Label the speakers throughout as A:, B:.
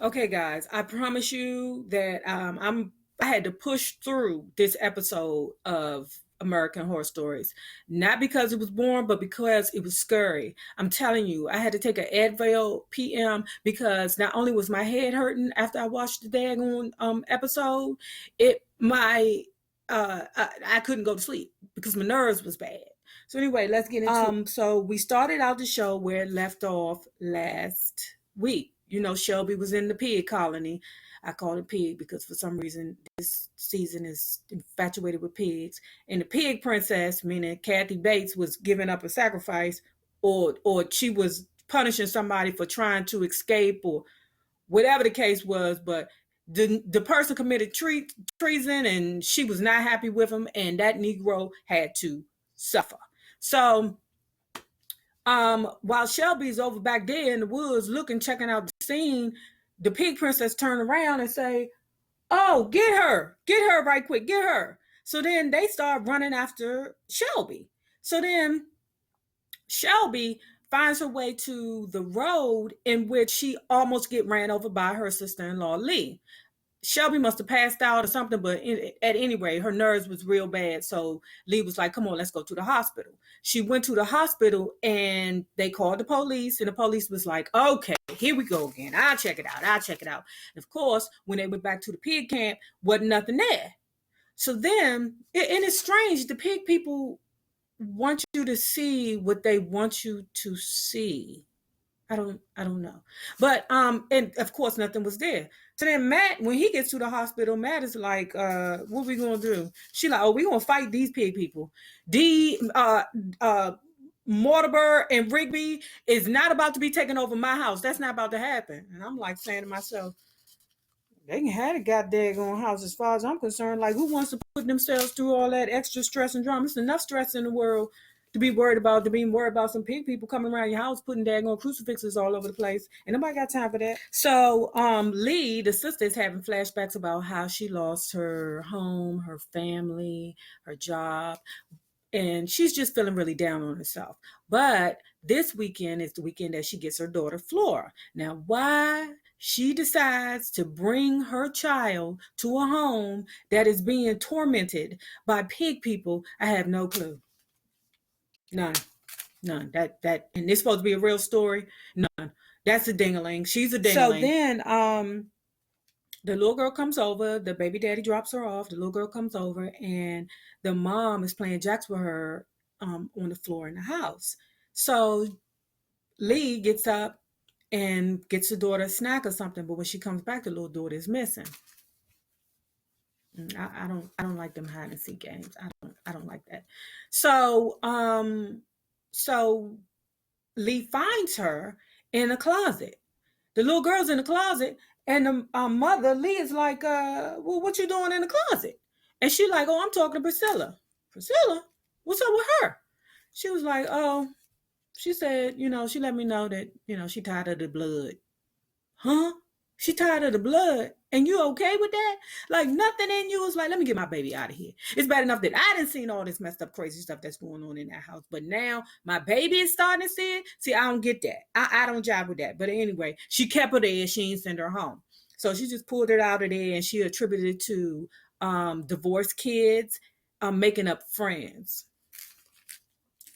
A: Okay, guys, I promise you that I had to push through this episode of American Horror Stories, not because it was boring, but because it was scary. I'm telling you, I had to take an Advil PM because not only was my head hurting after I watched the daggone episode, I couldn't go to sleep because my nerves was bad. So anyway, let's get into so we started out the show where it left off last week. You know, Shelby was in the pig colony. I call it pig because for some reason this season is infatuated with pigs. And the pig princess, meaning Kathy Bates, was giving up a sacrifice, or she was punishing somebody for trying to escape, or whatever the case was. But the person committed treason, and she was not happy with him, and that Negro had to suffer. So while Shelby's over back there in the woods looking, checking out the scene, the pig princess turned around and say, "Oh, get her right quick, get her." So then they start running after Shelby. So then Shelby finds her way to the road in which she almost get ran over by her sister-in-law Lee. Shelby must have passed out or something, but at any rate, her nerves was real bad. So Lee was like, "Come on, let's go to the hospital." She went to the hospital and they called the police, and the police was like, "Okay, here we go again. I'll check it out. I'll check it out." And of course, when they went back to the pig camp, wasn't nothing there. So then, and it's strange, the pig people want you to see what they want you to see. I don't know. But and of course nothing was there. So then Matt, when he gets to the hospital, Matt is like, what we gonna do? She like, "Oh, we gonna fight these pig people. D Mortimer and Rigby is not about to be taking over my house. That's not about to happen." And I'm like saying to myself, they can have a goddamn house as far as I'm concerned. Like, who wants to put themselves through all that extra stress and drama? It's enough stress in the world to be worried about some pig people coming around your house putting daggone crucifixes all over the place. And nobody got time for that. So Lee, the sister, is having flashbacks about how she lost her home, her family, her job, and she's just feeling really down on herself. But this weekend is the weekend that she gets her daughter Flora. Now, why she decides to bring her child to a home that is being tormented by pig people, I have no clue. None. None. That and it's supposed to be a real story. None. That's a dingaling. She's a dingaling. So then the little girl comes over, the baby daddy drops her off, the little girl comes over, and the mom is playing jacks with her on the floor in the house. So Lee gets up and gets the daughter a snack or something, but when she comes back, the little daughter is missing. I don't like them hide and seek games. I don't like that. So so Lee finds her in a closet. The little girl's in the closet, and the mother, Lee, is like, "Well, what you doing in the closet?" And she like, "Oh, I'm talking to Priscilla." "Priscilla? What's up with her?" She was like, "Oh," she said, she let me know that, she tired of the blood. Huh? She tired of the blood, and you okay with that? Like, nothing in you is like, "Let me get my baby out of here." It's bad enough that I didn't see all this messed up, crazy stuff that's going on in that house, but now my baby is starting to see it. See, I don't get that. I don't jive with that. But anyway, she kept her there. She ain't send her home, so she just pulled it out of there, and she attributed it to divorced kids making up friends.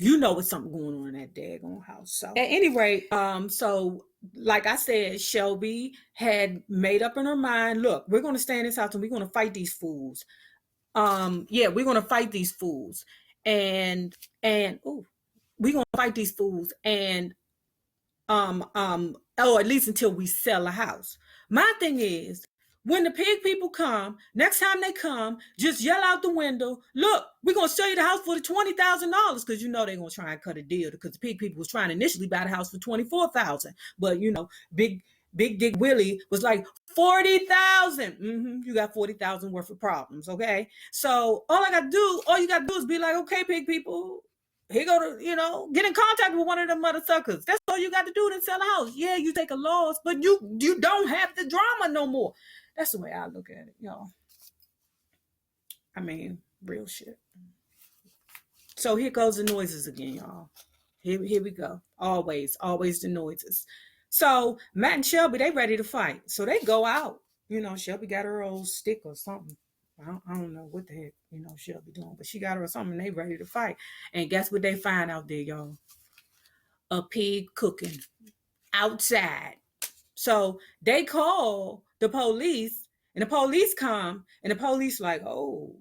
A: What's something going on in that daggone house. So at any rate, so like I said, Shelby had made up in her mind, look, we're gonna stay in this house and we're gonna fight these fools. Yeah, we're gonna fight these fools. And we're gonna fight these fools and or at least until we sell a house. My thing is, when the pig people come, next time they come, just yell out the window, "Look, we're gonna sell you the house for the $20,000," because they're gonna try and cut a deal, because the pig people was trying to initially buy the house for 24,000. But Big Dick Willie was like 40,000. You got 40,000 worth of problems, okay? So all you gotta do is be like, "Okay, pig people, he go to, get in contact with one of them mother suckers. That's all you got to do to sell a house. Yeah, you take a loss, but you don't have the drama no more." That's the way I look at it, y'all. I mean, real shit. So here goes the noises again, y'all. Here we go. Always the noises. So Matt and Shelby, they ready to fight. So they go out. Shelby got her old stick or something. I don't know what the heck, Shelby doing, but she got her something. They ready to fight. And guess what they find out there, y'all? A pig cooking outside. So they call the police, and the police come, and the police like, oh,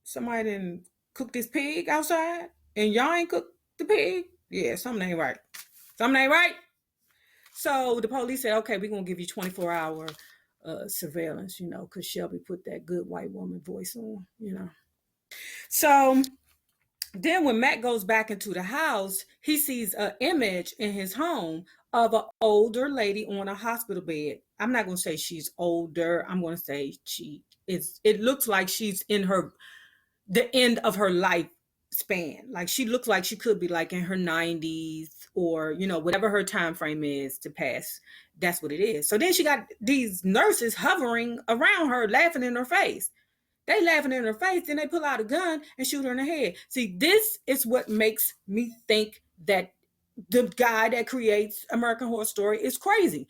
A: somebody didn't cook this pig outside, and y'all ain't cooked the pig. Yeah, something ain't right. Something ain't right. So the police said, okay, we're going to give you 24-hour surveillance, because Shelby put that good white woman voice on. So then when Matt goes back into the house, he sees an image in his home of an older lady on a hospital bed. I'm not going to say she's older. I'm going to say it looks like she's in the end of her life span. Like she looks like she could be like in her 90s, or whatever her time frame is to pass. That's what it is. So then she got these nurses hovering around her, laughing in her face. They laughing in her face, then they pull out a gun and shoot her in the head. See, this is what makes me think that the guy that creates American Horror Story is crazy.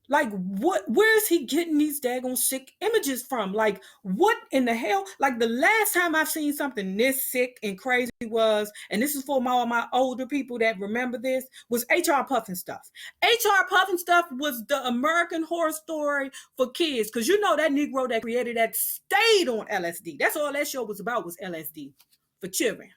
A: Like, where is he getting these daggone sick images from? Like, what in the hell? Like, the last time I've seen something this sick and crazy was, and this is for all my older people that remember this, was HR Pufnstuf. HR Pufnstuf was the American Horror Story for kids. Because that Negro that created that stayed on LSD. That's all that show was about, was LSD for children.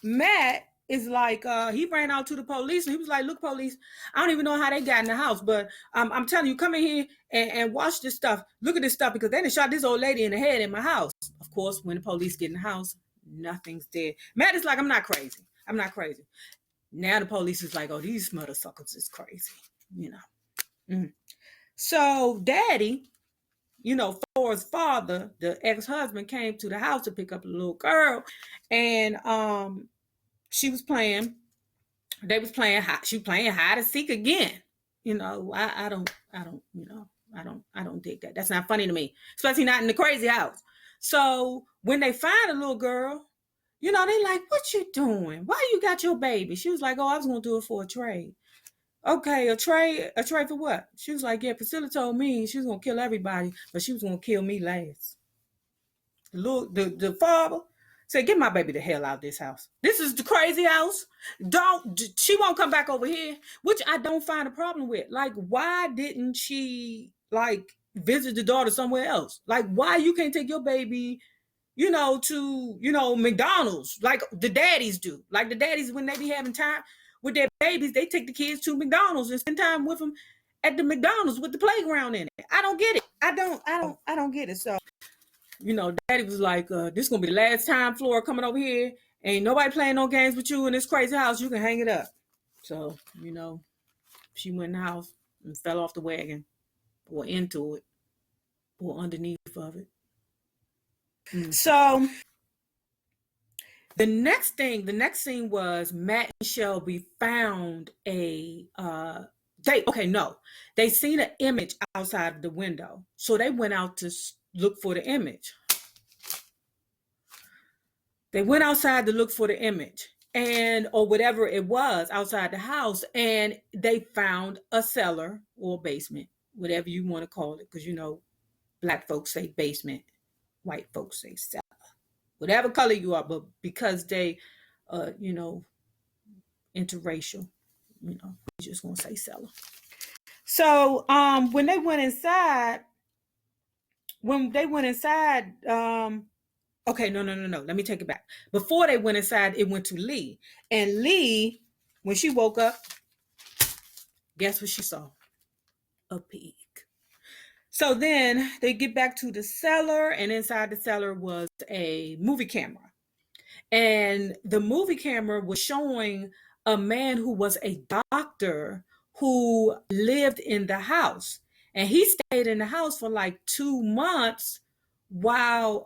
A: Matt is like, he ran out to the police and he was like, look, police, I don't even know how they got in the house, but I'm telling you, come in here and watch this stuff. Look at this stuff, because they done shot this old lady in the head in my house. Of course, when the police get in the house, nothing's there. Matt is like, I'm not crazy. I'm not crazy. Now the police is like, oh, these mother suckers is crazy, So Daddy, Flora's father, the ex-husband, came to the house to pick up a little girl, and she was playing. They was playing. She playing hide and seek again. I don't. I don't dig that. That's not funny to me, especially not in the crazy house. So when they find a little girl, they like, what you doing? Why you got your baby? She was like, oh, I was gonna do it for a trade. Okay, a trade for what? She was like, yeah, Priscilla told me she was gonna kill everybody, but she was gonna kill me last. The father said, get my baby the hell out of this house. This is the crazy house. She won't come back over here, which I don't find a problem with. Like, why didn't she visit the daughter somewhere else? Like, why you can't take your baby, to, McDonald's like the daddies do? Like the daddies, when they be having time with their babies, they take the kids to McDonald's and spend time with them at the McDonald's with the playground in it. I don't get it. I don't get it. So Daddy was like, this is gonna be the last time Flora coming over here. Ain't nobody playing no games with you in this crazy house. You can hang it up. So, she went in the house and fell off the wagon, or into it, or underneath of it. So the next scene was Matt and Shelby found they seen an image outside of the window. So they went out to look for the image. They went outside to look for the image, or whatever it was outside the house, and they found a cellar or basement, whatever you want to call it, because black folks say basement, white folks say cellar, whatever color you are, but because they, interracial, we just gonna say cellar. So when they went inside, okay, no. Let me take it back. Before they went inside, it went to Lee. And Lee, when she woke up, guess what she saw? A pig. So then they get back to the cellar, and inside the cellar was a movie camera. And the movie camera was showing a man who was a doctor who lived in the house. And he stayed in the house for like 2 months while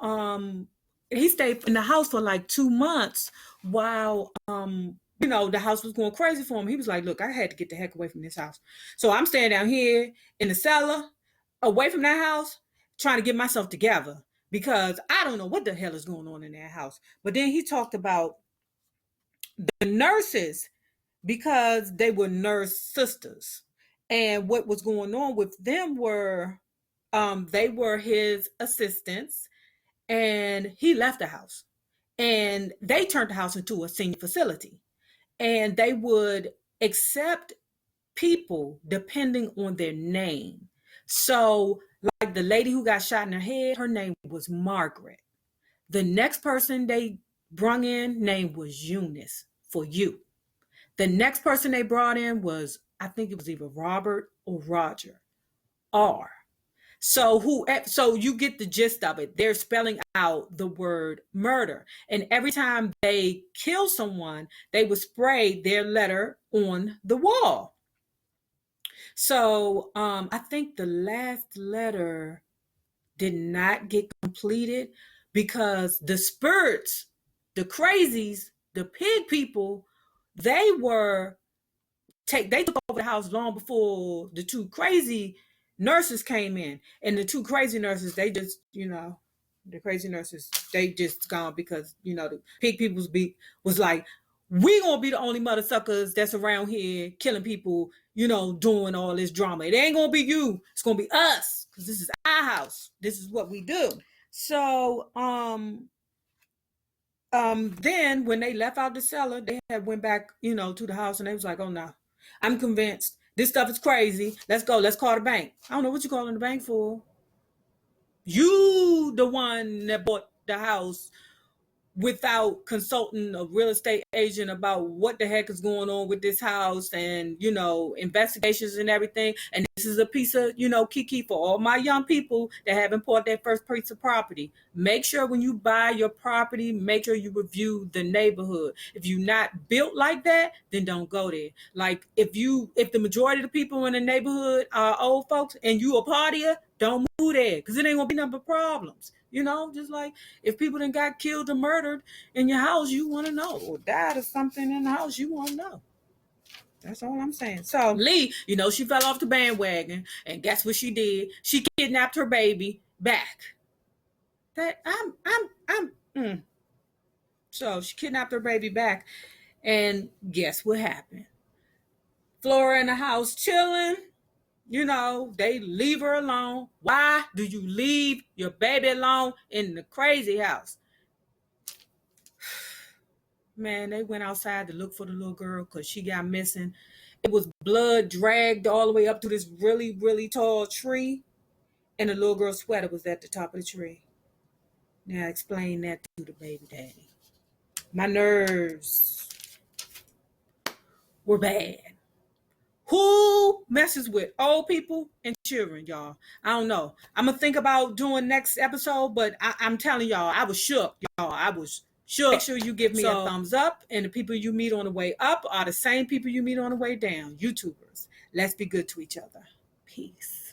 A: he stayed in the house for like 2 months while the house was going crazy for him. He was like, look, I had to get the heck away from this house. So I'm staying down here in the cellar, away from that house, trying to get myself together, because I don't know what the hell is going on in that house. But then he talked about the nurses, because they were nurse sisters. And what was going on with them were they were his assistants, and he left the house. And they turned the house into a senior facility. And they would accept people depending on their name. So, like the lady who got shot in her head, her name was Margaret. The next person they brung in name was Eunice, for you. The next person they brought in was, I think it was either Robert or Roger, R. So you get the gist of it. They're spelling out the word murder. And every time they kill someone, they would spray their letter on the wall. So I think the last letter did not get completed because the spirits, the crazies, the pig people, they took over the house long before the two crazy nurses came in. And the two crazy nurses, they just, the crazy nurses, they just gone because, the pig people's was like, we gonna be the only mother suckers that's around here killing people, doing all this drama. It ain't gonna be you. It's gonna be us, because this is our house. This is what we do. So, then when they left out the cellar, they had went back, to the house, and they was like, oh no, I'm convinced this stuff is crazy. Let's go. Let's call the bank. I don't know what you're calling the bank for. You the one that bought the house without consulting a real estate agent about what the heck is going on with this house, and investigations and everything. And this is a piece of kiki for all my young people that haven't bought their first piece of property. Make sure when you buy your property, make sure you review the neighborhood. If you're not built like that, then don't go there. Like if the majority of the people in the neighborhood are old folks and you a partier, don't move there, because it ain't gonna be nothing but problems. Just like if people then got killed or murdered in your house, you want to know, or died or something in the house, you want to know. That's all I'm saying. So Lee, she fell off the bandwagon, and guess what she did? She kidnapped her baby back. So she kidnapped her baby back, and guess what happened? Flora in the house chilling. They leave her alone. Why do you leave your baby alone in the crazy house? Man, they went outside to look for the little girl because she got missing. It was blood dragged all the way up to this really, really tall tree, and the little girl's sweater was at the top of the tree. Now explain that to the baby daddy. My nerves were bad. Who messes with old people and children, y'all? I don't know. I'm going to think about doing next episode, but I'm telling y'all, I was shook, y'all. I was shook. Make sure you give me a thumbs up, and the people you meet on the way up are the same people you meet on the way down, YouTubers. Let's be good to each other. Peace.